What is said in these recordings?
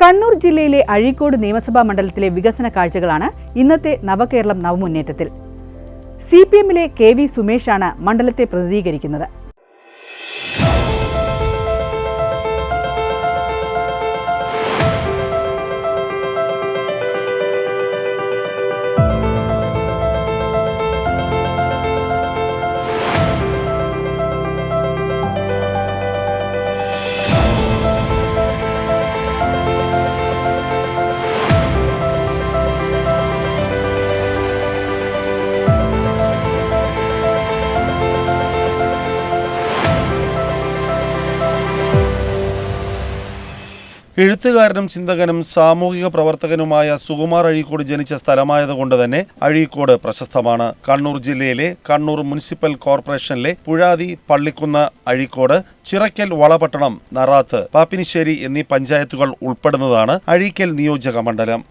കണ്ണൂർ ജില്ലയിലെ അഴീക്കോട് നിയമസഭാ മണ്ഡലത്തിലെ വികസന കാഴ്ചകളാണ് ഇന്നത്തെ നവകേരളം നവമുന്നേറ്റത്തിൽ. CPMലെ KV സുമേഷാണ് മണ്ഡലത്തെ പ്രതിനിധീകരിക്കുന്നത്. എഴുത്തുകാരനും ചിന്തകനും സാമൂഹിക പ്രവർത്തകനുമായ സുകുമാർ അഴീക്കോട് ജനിച്ച സ്ഥലമായതുകൊണ്ട് തന്നെ അഴീക്കോട് പ്രശസ്തമാണ്. കണ്ണൂർ ജില്ലയിലെ കണ്ണൂർ മുനിസിപ്പൽ കോർപ്പറേഷനിലെ പുഴാതി, പള്ളിക്കുന്ന്, അഴീക്കോട്, ചിറക്കൽ, വളപട്ടണം, നറാത്ത്, പാപ്പിനിശ്ശേരി എന്നീ പഞ്ചായത്തുകൾ ഉൾപ്പെടുന്നതാണ് അഴീക്കൽ നിയോജക മണ്ഡലം.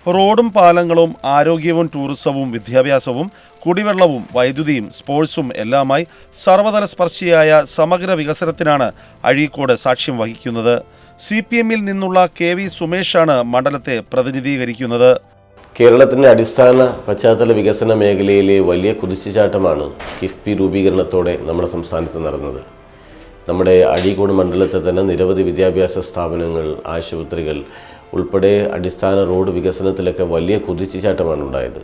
റോഡും പാലങ്ങളും, ആരോഗ്യവും ടൂറിസവും, വിദ്യാഭ്യാസവും, കുടിവെള്ളവും, വൈദ്യുതിയും, സ്പോർട്സും എല്ലാമായി സർവതല സ്പർശിയായ സമഗ്ര വികസനത്തിനാണ് അഴീക്കോട് സാക്ഷ്യം വഹിക്കുന്നത്. CPMൽ നിന്നുള്ള KV സുമേഷാണ് മണ്ഡലത്തെ പ്രതിനിധീകരിക്കുന്നത്. കേരളത്തിൻ്റെ അടിസ്ഥാന പശ്ചാത്തല വികസന മേഖലയിലെ വലിയ കുതിച്ചുചാട്ടമാണ് കിഫ്ബി രൂപീകരണത്തോടെ നമ്മുടെ സംസ്ഥാനത്ത് നടന്നത്. നമ്മുടെ അഴീക്കോട് മണ്ഡലത്തിൽ തന്നെ നിരവധി വിദ്യാഭ്യാസ സ്ഥാപനങ്ങൾ, ആശുപത്രികൾ ഉൾപ്പെടെ അടിസ്ഥാന റോഡ് വികസനത്തിലൊക്കെ വലിയ കുതിച്ചുചാട്ടമാണ് ഉണ്ടായത്.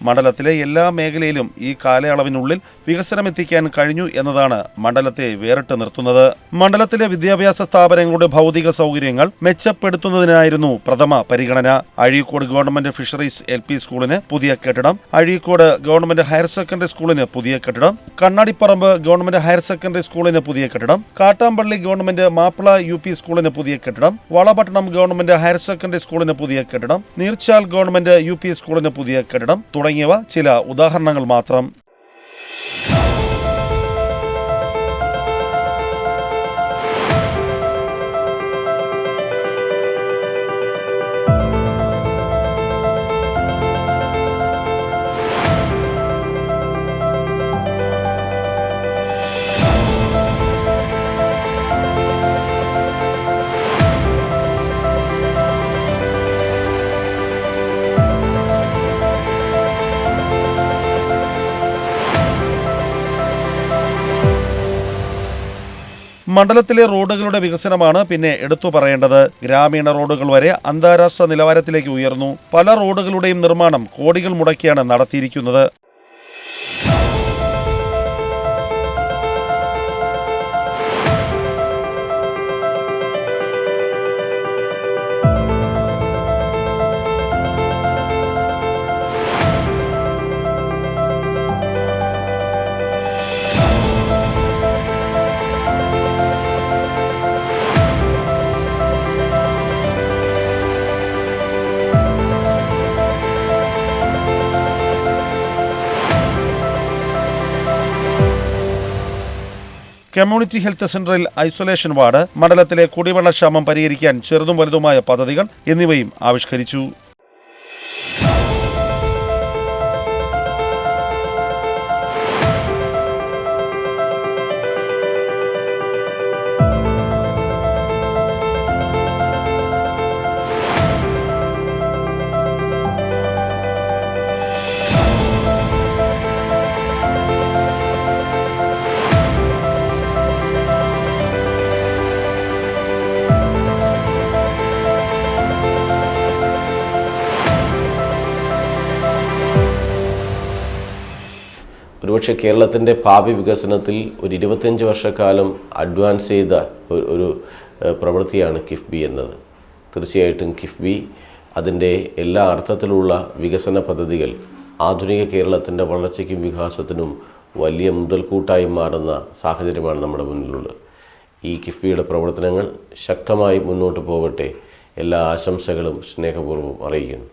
മണ്ഡലത്തിലെ എല്ലാ മേഖലയിലും ഈ കാലയളവിനുള്ളിൽ വികസനമെത്തിക്കാൻ കഴിഞ്ഞു എന്നതാണ് മണ്ഡലത്തെ വേറിട്ട് നിർത്തുന്നത്. മണ്ഡലത്തിലെ വിദ്യാഭ്യാസ സ്ഥാപനങ്ങളുടെ ഭൗതിക സൗകര്യങ്ങൾ മെച്ചപ്പെടുത്തുന്നതിനായിരുന്നു പ്രഥമ പരിഗണന. അഴീക്കോട് ഗവൺമെന്റ് ഫിഷറീസ് LP സ്കൂളിന് പുതിയ കെട്ടിടം, അഴീക്കോട് ഗവൺമെന്റ് ഹയർ സെക്കൻഡറി സ്കൂളിന് പുതിയ കെട്ടിടം, കണ്ണാടിപ്പറമ്പ് ഗവൺമെന്റ് ഹയർ സെക്കൻഡറി സ്കൂളിന് പുതിയ കെട്ടിടം, കാട്ടാമ്പള്ളി ഗവൺമെന്റ് മാപ്പിള UP സ്കൂളിന് പുതിയ കെട്ടിടം, വളപട്ടണം ഗവൺമെന്റ് ഹയർ സെക്കൻഡറി സ്കൂളിന് പുതിയ കെട്ടിടം, നീർച്ചാൽ ഗവൺമെന്റ് UP സ്കൂളിന് പുതിയ കെട്ടിടം തുടങ്ങിയവ ചില ഉദാഹരണങ്ങൾ മാത്രം. മണ്ഡലത്തിലെ റോഡുകളുടെ വികസനമാണ് പിന്നെ എടുത്തു പറയേണ്ടത്. ഗ്രാമീണ റോഡുകൾ വരെ അന്താരാഷ്ട്ര നിലവാരത്തിലേക്ക് ഉയർന്നു. പല റോഡുകളുടെയും നിർമ്മാണം കോടികൾ മുടക്കിയാണ് നടത്തിയിരിക്കുന്നത്. കമ്മ്യൂണിറ്റി ഹെൽത്ത് സെന്ററിൽ ഐസൊലേഷൻ വാർഡ്, മണ്ഡലത്തിലെ കുടിവെള്ളക്ഷാമം പരിഹരിക്കാൻ ചെറുതും വലുതുമായ പദ്ധതികൾ എന്നിവയും ആവിഷ്കരിച്ചു. ഒരുപക്ഷെ കേരളത്തിൻ്റെ ഭാവി വികസനത്തിൽ ഒരു 25 വർഷക്കാലം അഡ്വാൻസ് ചെയ്ത ഒരു പ്രവൃത്തിയാണ് കിഫ്ബി എന്നത്. തീർച്ചയായിട്ടും കിഫ്ബി അതിൻ്റെ എല്ലാ അർത്ഥത്തിലുള്ള വികസന പദ്ധതികൾ ആധുനിക കേരളത്തിൻ്റെ വളർച്ചയ്ക്കും വികാസത്തിനും വലിയ മുതൽക്കൂട്ടായി മാറുന്ന സാഹചര്യമാണ് നമ്മുടെ മുന്നിലുള്ളത്. ഈ കിഫ്ബിയുടെ പ്രവർത്തനങ്ങൾ ശക്തമായി മുന്നോട്ട് പോകട്ടെ. എല്ലാ ആശംസകളും സ്നേഹപൂർവ്വം അറിയിക്കുന്നു.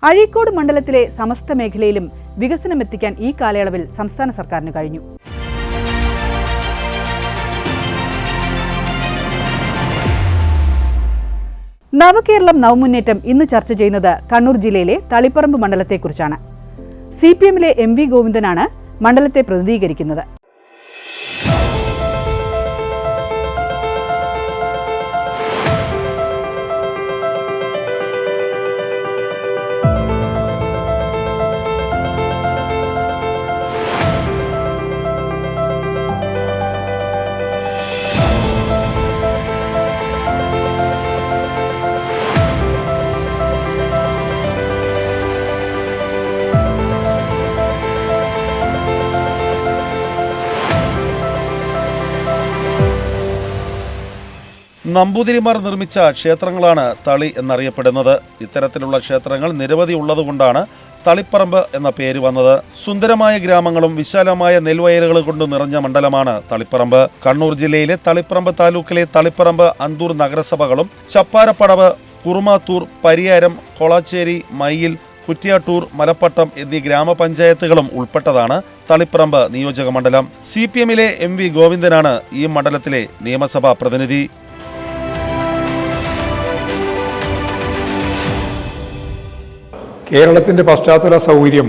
അഴീക്കോട് മണ്ഡലത്തിലെ സമസ്ത മേഖലയിലും വികസനമെത്തിക്കാൻ ഈ കാലയളവിൽ സംസ്ഥാന സർക്കാരിന് കഴിഞ്ഞു. നവകേരളം നവമുന്നേറ്റം ഇന്ന് ചർച്ച ചെയ്യുന്നത് കണ്ണൂർ ജില്ലയിലെ തളിപ്പറമ്പ് മണ്ഡലത്തെക്കുറിച്ചാണ്. CPMലെ MV ഗോവിന്ദനാണ് മണ്ഡലത്തെ പ്രതിനിധീകരിക്കുന്നത്. നമ്പൂതിരിമാർ നിർമ്മിച്ച ക്ഷേത്രങ്ങളാണ് തളി എന്നറിയപ്പെടുന്നത്. ഇത്തരത്തിലുള്ള ക്ഷേത്രങ്ങൾ നിരവധി ഉള്ളതുകൊണ്ടാണ് തളിപ്പറമ്പ് എന്ന പേര് വന്നത്. സുന്ദരമായ ഗ്രാമങ്ങളും വിശാലമായ നെൽവയലുകൾ കൊണ്ട് നിറഞ്ഞ മണ്ഡലമാണ് തളിപ്പറമ്പ്. കണ്ണൂർ ജില്ലയിലെ തളിപ്പറമ്പ് താലൂക്കിലെ തളിപ്പറമ്പ്, അന്തൂർ നഗരസഭകളും ചപ്പാരപ്പടവ്, കുറുമാത്തൂർ, പരിയാരം, കൊളാച്ചേരി, മയ്യിൽ, കുറ്റ്യാട്ടൂർ, മലപ്പട്ടം എന്നീ ഗ്രാമപഞ്ചായത്തുകളും ഉൾപ്പെട്ടതാണ് തളിപ്പറമ്പ് നിയോജക മണ്ഡലം. CPMലെ MV ഗോവിന്ദനാണ് ഈ മണ്ഡലത്തിലെ നിയമസഭാ പ്രതിനിധി. കേരളത്തിൻ്റെ പശ്ചാത്തല സൗകര്യം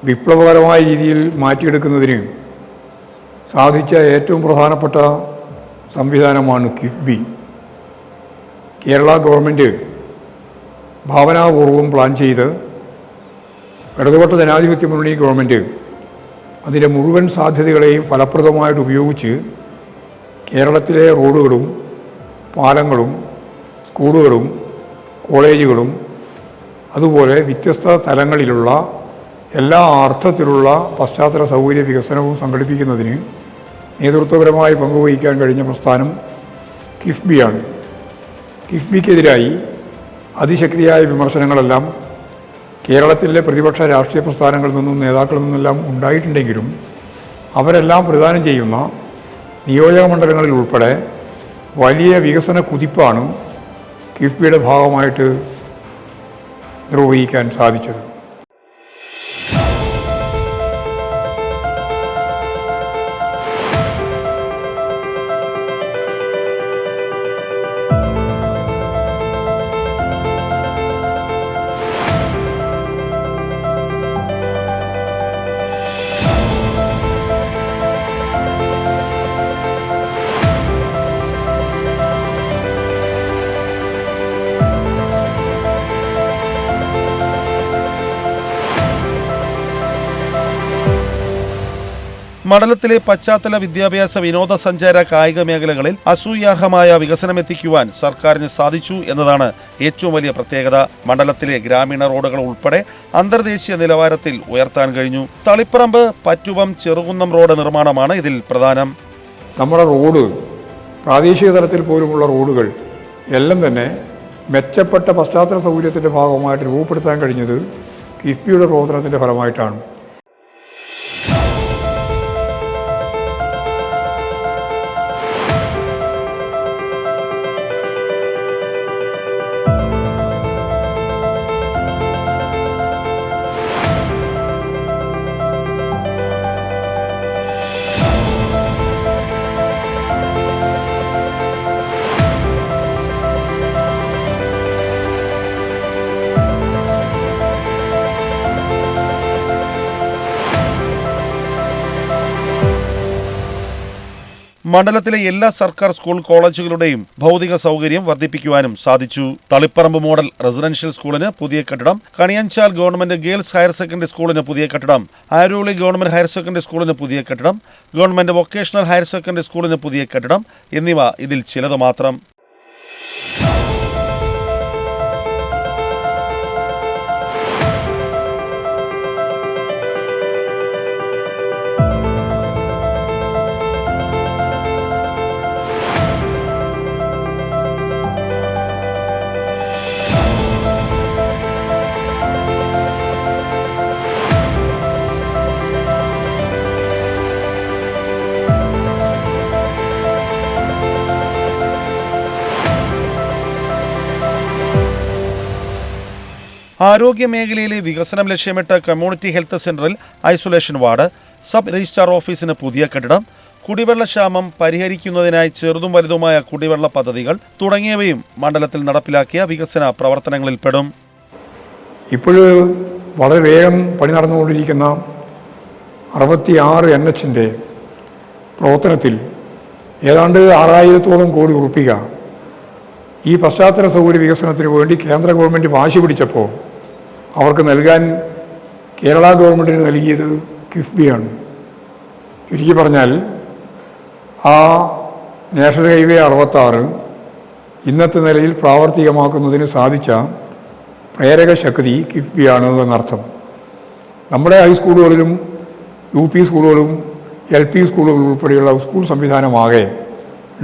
വിപ്ലവകരമായ രീതിയിൽ മാറ്റിയെടുക്കുന്നതിന് സാധിച്ച ഏറ്റവും പ്രധാനപ്പെട്ട സംവിധാനമാണ് കിഫ്ബി. കേരള ഗവൺമെൻറ് ഭാവനാപൂർവം പ്ലാൻ ചെയ്ത് ഇടതുപക്ഷ ജനാധിപത്യ മുന്നണി ഗവൺമെൻറ് അതിൻ്റെ മുഴുവൻ സാധ്യതകളെയും ഫലപ്രദമായിട്ട് ഉപയോഗിച്ച് കേരളത്തിലെ റോഡുകളും പാലങ്ങളും സ്കൂളുകളും കോളേജുകളും അതുപോലെ വ്യത്യസ്ത തലങ്ങളിലുള്ള എല്ലാ അർത്ഥത്തിലുള്ള പശ്ചാത്തല സൗകര്യ വികസനവും സംഘടിപ്പിക്കുന്നതിന് നേതൃത്വപരമായി പങ്കുവഹിക്കാൻ കഴിഞ്ഞ പ്രസ്ഥാനം കിഫ്ബിയാണ്. കിഫ്ബിക്കെതിരായി അതിശക്തിയായ വിമർശനങ്ങളെല്ലാം കേരളത്തിലെ പ്രതിപക്ഷ രാഷ്ട്രീയ പ്രസ്ഥാനങ്ങളിൽ നിന്നും നേതാക്കളിൽ നിന്നെല്ലാം ഉണ്ടായിട്ടുണ്ടെങ്കിലും അവരെല്ലാം പ്രദാനം ചെയ്യുന്ന നിയോജക മണ്ഡലങ്ങളിൽ ഉൾപ്പെടെ വലിയ വികസന കുതിപ്പാണ് കിഫ്ബിയുടെ ഭാഗമായിട്ട് നിർവഹിക്കാൻ സാധിച്ചത്. മണ്ഡലത്തിലെ പശ്ചാത്തല വിദ്യാഭ്യാസ വിനോദസഞ്ചാര കായിക മേഖലകളിൽ അസൂയാർഹമായ വികസനമെത്തിക്കുവാൻ സർക്കാരിന് സാധിച്ചു എന്നതാണ് ഏറ്റവും വലിയ പ്രത്യേകത. മണ്ഡലത്തിലെ ഗ്രാമീണ റോഡുകൾ ഉൾപ്പെടെ അന്തർദേശീയ നിലവാരത്തിൽ ഉയർത്താൻ കഴിഞ്ഞു. തളിപ്പറമ്പ് പറ്റുവം ചെറുകുന്നം റോഡ് നിർമ്മാണമാണ് ഇതിൽ പ്രധാനം. നമ്മുടെ റോഡ് പ്രാദേശിക തലത്തിൽ പോലുമുള്ള റോഡുകൾ എല്ലാം തന്നെ മെച്ചപ്പെട്ട പശ്ചാത്തല സൗകര്യത്തിൻ്റെ ഭാഗമായിട്ട് രൂപപ്പെടുത്താൻ കഴിഞ്ഞത് കിഫ്ബിയുടെ പ്രവർത്തനത്തിൻ്റെ ഫലമായിട്ടാണ്. മണ്ഡലത്തിലെ എല്ലാ സർക്കാർ സ്കൂൾ കോളേജുകളുടെയും ഭൗതിക സൗകര്യം വർദ്ധിപ്പിക്കുവാനും സാധിച്ചു. തളിപ്പറമ്പ് മോഡൽ റെസിഡൻഷ്യൽ സ്കൂളിന് പുതിയ കെട്ടിടം, കണിയഞ്ചാൽ ഗവൺമെന്റ് ഗേൾസ് ഹയർ സെക്കൻഡറി സ്കൂളിന് പുതിയ കെട്ടിടം, ആരോളി ഗവൺമെന്റ് ഹയർ സെക്കൻഡറി സ്കൂളിന് പുതിയ കെട്ടിടം, ഗവൺമെന്റ് വൊക്കേഷണൽ ഹയർ സെക്കൻഡറി സ്കൂളിന് പുതിയ കെട്ടിടം എന്നിവ ഇതിൽ ചിലത് മാത്രം. ആരോഗ്യ മേഖലയിലെ വികസനം ലക്ഷ്യമിട്ട് കമ്മ്യൂണിറ്റി ഹെൽത്ത് സെന്ററിൽ ഐസൊലേഷൻ വാർഡ്, സബ് രജിസ്ട്രാർ ഓഫീസിന് പുതിയ കെട്ടിടം, കുടിവെള്ളക്ഷാമം പരിഹരിക്കുന്നതിനായി ചെറുതും വലുതുമായ കുടിവെള്ള പദ്ധതികൾ തുടങ്ങിയവയും മണ്ഡലത്തിൽ നടപ്പിലാക്കിയ വികസന പ്രവർത്തനങ്ങളിൽപ്പെടും. ഇപ്പോൾ വളരെ വേഗം പണി നടന്നുകൊണ്ടിരിക്കുന്ന 66 NH പ്രവർത്തനത്തിൽ ഏതാണ്ട് 6000-ഓളം കോടി ഉറപ്പിക ഈ പശ്ചാത്തല സൗകര്യ വികസനത്തിന് വേണ്ടി കേന്ദ്ര ഗവൺമെൻറ് വാശി പിടിച്ചപ്പോൾ അവർക്ക് നൽകാൻ കേരള ഗവൺമെൻറ്റിന് നൽകിയത് കിഫ്ബിയാണ്. ചുരുക്കി പറഞ്ഞാൽ ആ നാഷണൽ ഹൈവേ 66 ഇന്നത്തെ നിലയിൽ പ്രാവർത്തികമാക്കുന്നതിന് സാധിച്ച പ്രേരക ശക്തി കിഫ്ബിയാണ് എന്നർത്ഥം. നമ്മുടെ ഹൈസ്കൂളുകളിലും UP സ്കൂളുകളും LP സ്കൂളുകളും ഉൾപ്പെടെയുള്ള സ്കൂൾ സംവിധാനമാകെ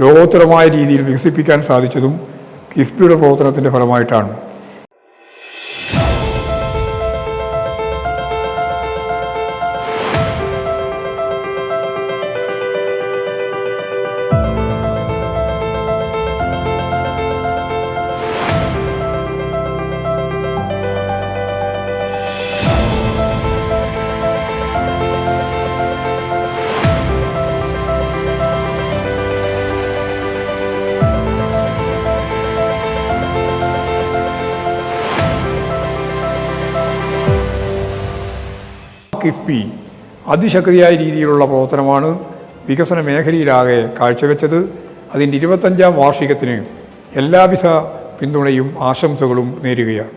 ലോകോത്തരമായ രീതിയിൽ വികസിപ്പിക്കാൻ സാധിച്ചതും കിഫ്ബിയുടെ പ്രവർത്തനത്തിൻ്റെ ഫലമായിട്ടാണ്. കിഫ്ബി അതിശക്തിയായ രീതിയിലുള്ള പ്രവർത്തനമാണ് വികസന മേഖലയിലാകെ കാഴ്ചവെച്ചത്. അതിൻ്റെ 25ാം വാർഷികത്തിന് എല്ലാവിധ പിന്തുണയും ആശംസകളും നേരുകയാണ്.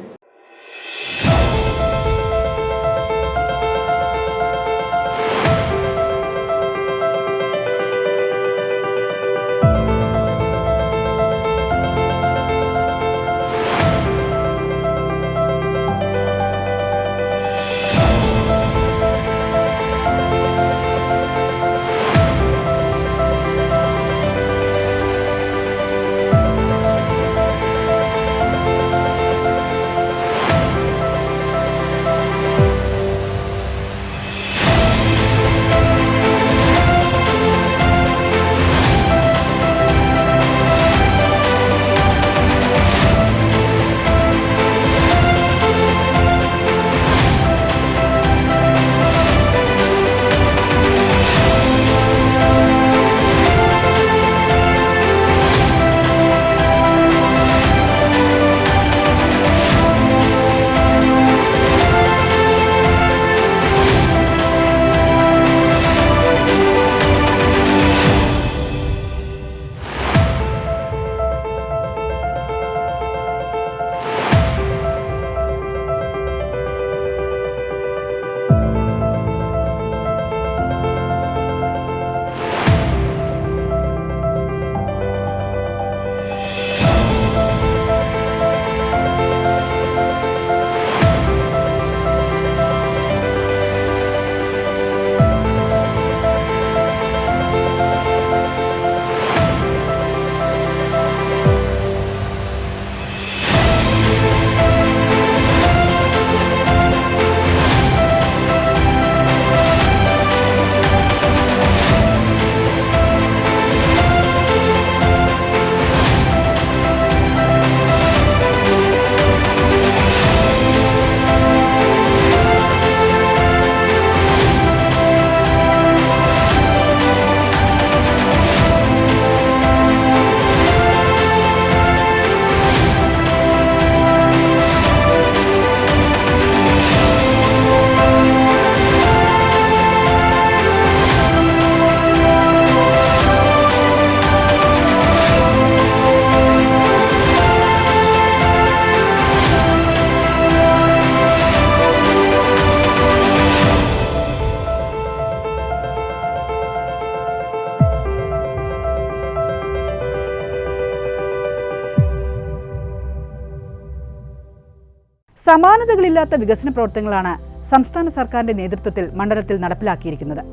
സമാനതകളില്ലാത്ത വികസന പ്രവർത്തനങ്ങളാണ് സംസ്ഥാന സർക്കാരിന്റെ നേതൃത്വത്തിൽ മണ്ഡലത്തിൽ നടപ്പിലാക്കിയിരിക്കുന്നത്.